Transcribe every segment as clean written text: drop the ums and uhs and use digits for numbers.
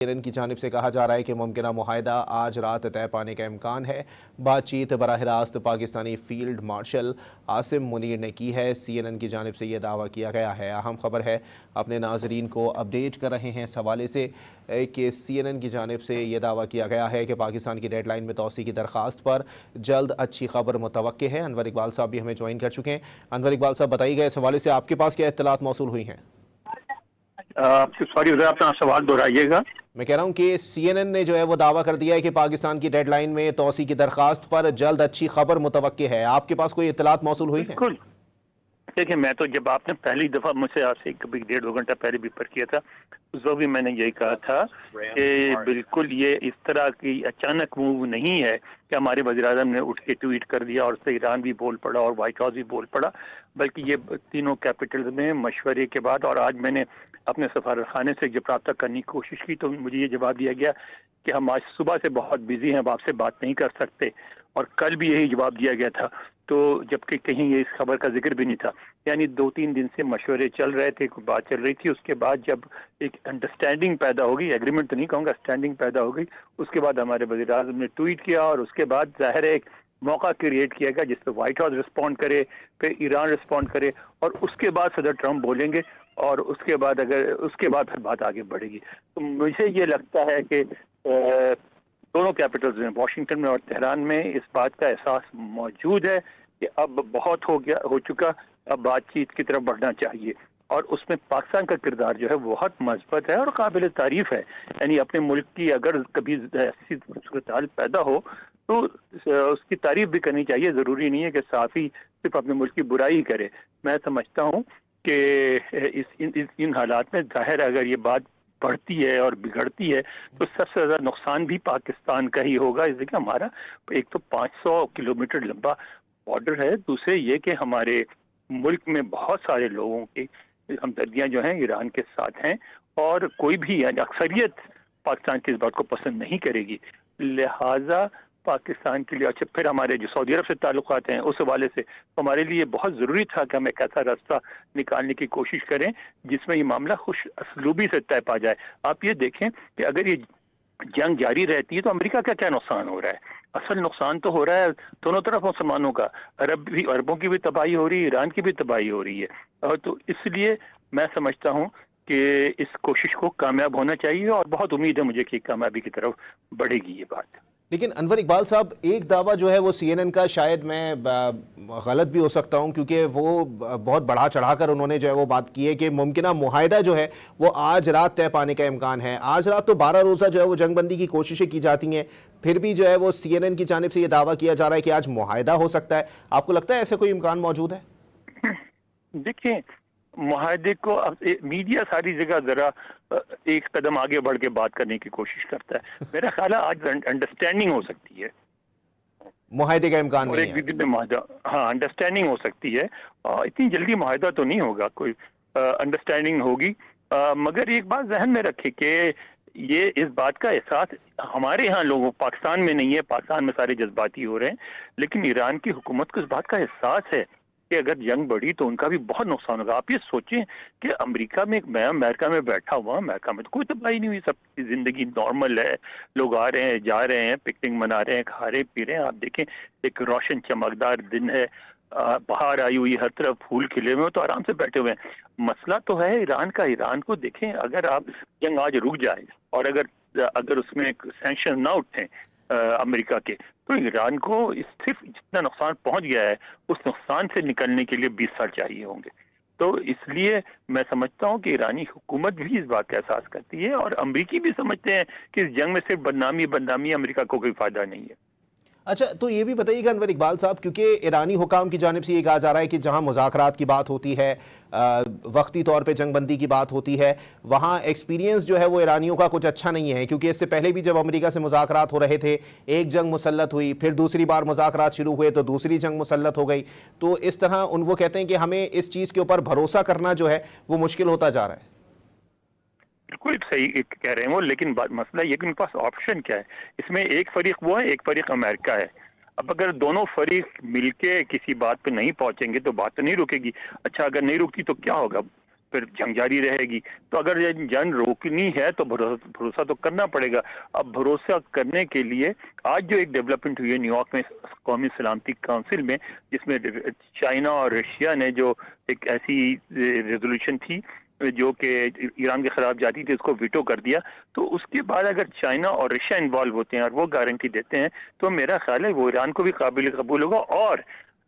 CNN کی جانب سے کہا جا رہا ہے کہ ممکنہ معاہدہ آج رات طے پانے کا امکان ہے۔ بات چیت براہ راست پاکستانی فیلڈ مارشل عاصم منیر نے کی ہے۔ CNN کی جانب سے یہ دعویٰ کیا گیا ہے۔ اہم خبر ہے، اپنے ناظرین کو اپڈیٹ کر رہے ہیں اس حوالے سے کہ CNN کی جانب سے یہ دعویٰ کیا گیا ہے کہ پاکستان کی ڈیڈ لائن میں توسیع کی درخواست پر جلد اچھی خبر متوقع ہے۔ انور اقبال صاحب بھی ہمیں جوائن کر چکے ہیں۔ انور اقبال صاحب، بتائی گئے اس حوالے سے آپ کے پاس کیا اطلاعات موصول ہوئی ہیں؟ سوری، اپنا سوال دہرائیے گا۔ میں کہہ رہا ہوں کہ CNN نے جو ہے وہ دعویٰ کر دیا ہے کہ پاکستان کی ڈیڈ لائن میں توسیع کی درخواست پر جلد اچھی خبر متوقع ہے۔ آپ کے پاس کوئی اطلاعات موصول ہوئی ہیں؟ بالکل، دیکھیں، میں تو جب آپ نے پہلی دفعہ مجھ سے آج سے کبھی 1.5-2 گھنٹہ پہلے بھی پر کیا تھا، اس وقت بھی میں نے یہی کہا تھا کہ بالکل یہ اس طرح کی اچانک موو نہیں ہے کہ ہمارے وزیر اعظم نے اٹھ کے ٹویٹ کر دیا اور اس سے ایران بھی بول پڑا اور وائٹ ہاؤس بھی بول پڑا، بلکہ یہ تینوں کیپٹلز میں مشورے کے بعد، اور آج میں نے اپنے سفارت خانے سے جب رابطہ کرنے کی کوشش کی تو مجھے یہ جواب دیا گیا کہ ہم آج صبح سے بہت بزی ہیں، اب آپ سے بات نہیں کر سکتے، اور کل بھی یہی جواب دیا گیا تھا، تو جبکہ کہیں یہ اس خبر کا ذکر بھی نہیں تھا۔ یعنی 2-3 دن سے مشورے چل رہے تھے، کوئی بات چل رہی تھی، اس کے بعد جب ایک انڈرسٹینڈنگ پیدا ہو گئی، ایگریمنٹ تو نہیں کہوں گا، انڈرسٹینڈنگ پیدا ہو گئی، اس کے بعد ہمارے وزیر اعظم نے ٹویٹ کیا، اور اس کے بعد ظاہر ہے ایک موقع کریٹ کیا گیا جس پہ وائٹ ہاؤس رسپونڈ کرے، پھر ایران رسپونڈ کرے، اور اس کے بعد صدر ٹرمپ بولیں گے، اور اس کے بعد پھر بات آگے بڑھے گی۔ تو مجھے یہ لگتا ہے کہ دونوں کیپٹلز میں، واشنگٹن میں اور تہران میں، اس بات کا احساس موجود ہے کہ اب بہت ہو چکا، اب بات چیت کی طرف بڑھنا چاہیے، اور اس میں پاکستان کا کردار جو ہے بہت مثبت ہے اور قابل تعریف ہے۔ یعنی اپنے ملک کی اگر کبھی ایسی صورتحال پیدا ہو تو اس کی تعریف بھی کرنی چاہیے، ضروری نہیں ہے کہ صحافی صرف اپنے ملک کی برائی کرے۔ میں سمجھتا ہوں کہ ان حالات میں ظاہر اگر یہ بات بڑھتی ہے اور بگڑتی ہے تو سب سے زیادہ نقصان بھی پاکستان کا ہی ہوگا۔ اس لیے ہمارا ایک تو 500 کلومیٹر لمبا بارڈر ہے، دوسرے یہ کہ ہمارے ملک میں بہت سارے لوگوں کی ہمدردیاں جو ہیں ایران کے ساتھ ہیں، اور کوئی بھی اکثریت پاکستان کی اس بات کو پسند نہیں کرے گی، لہٰذا پاکستان کے لیے اچھا پھر ہمارے جو سعودی عرب سے تعلقات ہیں اس حوالے سے ہمارے لیے بہت ضروری تھا کہ ہم ایک ایسا راستہ نکالنے کی کوشش کریں جس میں یہ معاملہ خوش اسلوبی سے طے پا جائے۔ آپ یہ دیکھیں کہ اگر یہ جنگ جاری رہتی ہے تو امریکہ کا کیا نقصان ہو رہا ہے؟ اصل نقصان تو ہو رہا ہے دونوں طرف مسلمانوں کا، عربوں کی بھی تباہی ہو رہی ہے، ایران کی بھی تباہی ہو رہی ہے، اور تو اس لیے میں سمجھتا ہوں کہ اس کوشش کو کامیاب ہونا چاہیے، اور بہت امید ہے مجھے کہ کامیابی کی طرف بڑھے گی یہ بات۔ لیکن انور اقبال صاحب، ایک دعویٰ جو ہے وہ CNN کا، شاید میں غلط بھی ہو سکتا ہوں کیونکہ وہ بہت بڑھا چڑھا کر انہوں نے جو ہے وہ بات کی ہے کہ ممکنہ معاہدہ جو ہے وہ آج رات طے پانے کا امکان ہے۔ آج رات تو 12 روزہ جو ہے وہ جنگ بندی کی کوششیں کی جاتی ہیں، پھر بھی جو ہے وہ CNN کی جانب سے یہ دعویٰ کیا جا رہا ہے کہ آج معاہدہ ہو سکتا ہے۔ آپ کو لگتا ہے ایسے کوئی امکان موجود ہے؟ دیکھیں، معاہدے کو میڈیا ساری جگہ ذرا ایک قدم آگے بڑھ کے بات کرنے کی کوشش کرتا ہے۔ میرا خیال ہے آج انڈرسٹینڈنگ ہو سکتی ہے، معاہدے کا امکان نہیں ہے؟ اور ایک دن میں معاہدہ، ہاں انڈرسٹینڈنگ ہو سکتی ہے، اتنی جلدی معاہدہ تو نہیں ہوگا، کوئی انڈرسٹینڈنگ ہوگی، مگر ایک بات ذہن میں رکھے کہ یہ اس بات کا احساس ہمارے ہاں لوگوں، پاکستان میں نہیں ہے، پاکستان میں سارے جذباتی ہو رہے ہیں، لیکن ایران کی حکومت کو اس بات کا احساس ہے کہ اگر جنگ بڑھی تو ان کا بھی بہت نقصان ہوگا۔ آپ یہ سوچیں کہ امریکہ میں میں امریکہ میں بیٹھا ہوا، امریکہ میں تو کوئی تباہی نہیں ہوئی، سب کی زندگی نارمل ہے، لوگ آ رہے ہیں جا رہے ہیں، پکنک منا رہے ہیں، کھا رہے پی رہے ہیں۔ آپ دیکھیں ایک روشن چمکدار دن ہے، باہر آئی ہوئی، ہر طرف پھول کھلے ہوئے، تو آرام سے بیٹھے ہوئے ہیں۔ مسئلہ تو ہے ایران کا۔ ایران کو دیکھیں، اگر آپ جنگ آج رک جائے اور اگر اس میں سینکشن نہ اٹھیں امریکہ کے، تو ایران کو صرف جتنا نقصان پہنچ گیا ہے اس نقصان سے نکلنے کے لیے 20 سال چاہیے ہوں گے۔ تو اس لیے میں سمجھتا ہوں کہ ایرانی حکومت بھی اس بات کا احساس کرتی ہے، اور امریکی بھی سمجھتے ہیں کہ اس جنگ میں صرف بدنامی امریکہ کو کوئی فائدہ نہیں ہے۔ اچھا، تو یہ بھی بتائیے گا انور اقبال صاحب، کیونکہ ایرانی حکام کی جانب سے یہ کہا جا رہا ہے کہ جہاں مذاکرات کی بات ہوتی ہے، وقتی طور پہ جنگ بندی کی بات ہوتی ہے، وہاں ایکسپیرینس جو ہے وہ ایرانیوں کا کچھ اچھا نہیں ہے، کیونکہ اس سے پہلے بھی جب امریکہ سے مذاکرات ہو رہے تھے، ایک جنگ مسلط ہوئی، پھر دوسری بار مذاکرات شروع ہوئے تو دوسری جنگ مسلط ہو گئی، تو اس طرح وہ کہتے ہیں کہ ہمیں اس چیز کے اوپر بھروسہ کرنا جو ہے وہ مشکل ہوتا جا رہا ہے۔ بالکل صحیح کہہ رہے ہیں وہ، لیکن مسئلہ یہ کہ ان کے پاس آپشن کیا ہے؟ اس میں ایک فریق وہ ہے، ایک فریق امریکہ ہے۔ اب اگر دونوں فریق مل کے کسی بات پہ نہیں پہنچیں گے تو بات تو نہیں رکے گی۔ اچھا، اگر نہیں رکتی تو کیا ہوگا؟ پھر جنگ جاری رہے گی. تو اگر یہ جنگ روکنی ہے تو بھروسہ تو کرنا پڑے گا. اب بھروسہ کرنے کے لیے آج جو ایک ڈیولپمنٹ ہوئی ہے نیو یارک میں قومی سلامتی کونسل میں، جس میں چائنا اور رشیا نے جو ایک ایسی ریزولوشن تھی جو کہ ایران کے خلاف جاتی تھی، اس کو ویٹو کر دیا. تو اس کے بعد اگر چائنا اور رشیا انوالو ہوتے ہیں اور وہ گارنٹی دیتے ہیں تو میرا خیال ہے وہ ایران کو بھی قابل قبول ہوگا. اور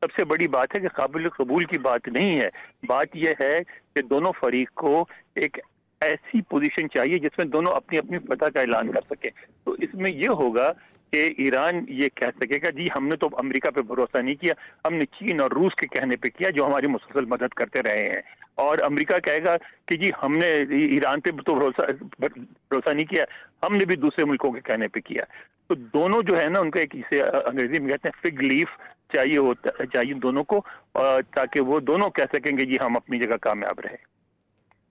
سب سے بڑی بات ہے کہ قابل قبول کی بات نہیں ہے، بات یہ ہے کہ دونوں فریق کو ایک ایسی پوزیشن چاہیے جس میں دونوں اپنی اپنی فتح کا اعلان کر سکیں. تو اس میں یہ ہوگا کہ ایران یہ کہہ سکے گا جی ہم نے تو امریکہ پہ بھروسہ نہیں کیا، ہم نے چین اور روس کے کہنے پہ کیا جو ہماری مسلسل مدد کرتے رہے ہیں. اور امریکہ کہے گا کہ جی ہم نے ایران پہ تو بھروسہ نہیں کیا، ہم نے بھی دوسرے ملکوں کے کہنے پہ کیا. تو دونوں جو ہے نا ان کا ایک اسے انگریزی میں کہتے ہیں فگ لیف چاہیے دونوں کو، تاکہ وہ دونوں کہہ سکیں گے جی ہم اپنی جگہ کامیاب رہے.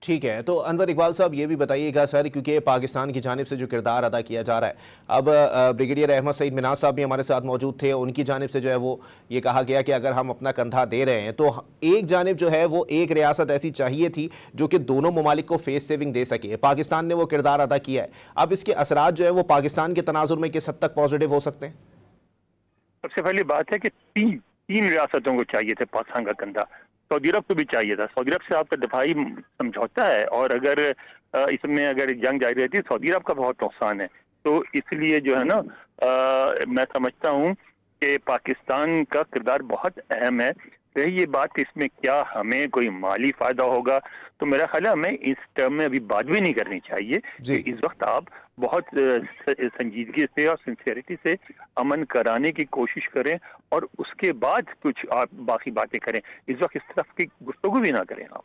ٹھیک ہے، تو انور اقبال صاحب یہ بھی بتائیے گا سر، کیونکہ پاکستان کی جانب سے جو کردار ادا کیا جا رہا ہے، اب بریگیڈیئر احمد سعید مناز صاحب بھی ہمارے ساتھ موجود تھے، ان کی جانب سے جو ہے وہ یہ کہا گیا کہ اگر ہم اپنا کندھا دے رہے ہیں تو ایک جانب جو ہے وہ ایک ریاست ایسی چاہیے تھی جو کہ دونوں ممالک کو فیس سیونگ دے سکے. پاکستان نے وہ کردار ادا کیا ہے. اب اس کے اثرات جو ہے وہ پاکستان کے تناظر میں کس حد تک پازیٹیو ہو سکتے ہیں؟ سب سے پہلی بات ہے کہ تین ریاستوں کو چاہیے تھے پاکستان کا کندھا. سعودی عرب کو بھی چاہیے تھا. سعودی عرب سے آپ کا دفاعی سمجھوتا ہے، اور اگر اس میں اگر جنگ جاری رہتی ہے سعودی عرب کا بہت نقصان ہے. تو اس لیے جو ہے نا میں سمجھتا ہوں کہ پاکستان کا کردار بہت اہم ہے. رہی یہ بات کہ اس میں کیا ہمیں کوئی مالی فائدہ ہوگا، تو میرا خیال ہے ہمیں اس ٹرم میں ابھی بات بھی نہیں کرنی چاہیے. جی، کہ اس وقت آپ بہت سنجیدگی سے اور سنسیئرٹی سے امن کرانے کی کوشش کریں اور اس کے بعد کچھ آپ باقی باتیں کریں. اس وقت اس طرف کی گفتگو بھی نہ کریں آپ.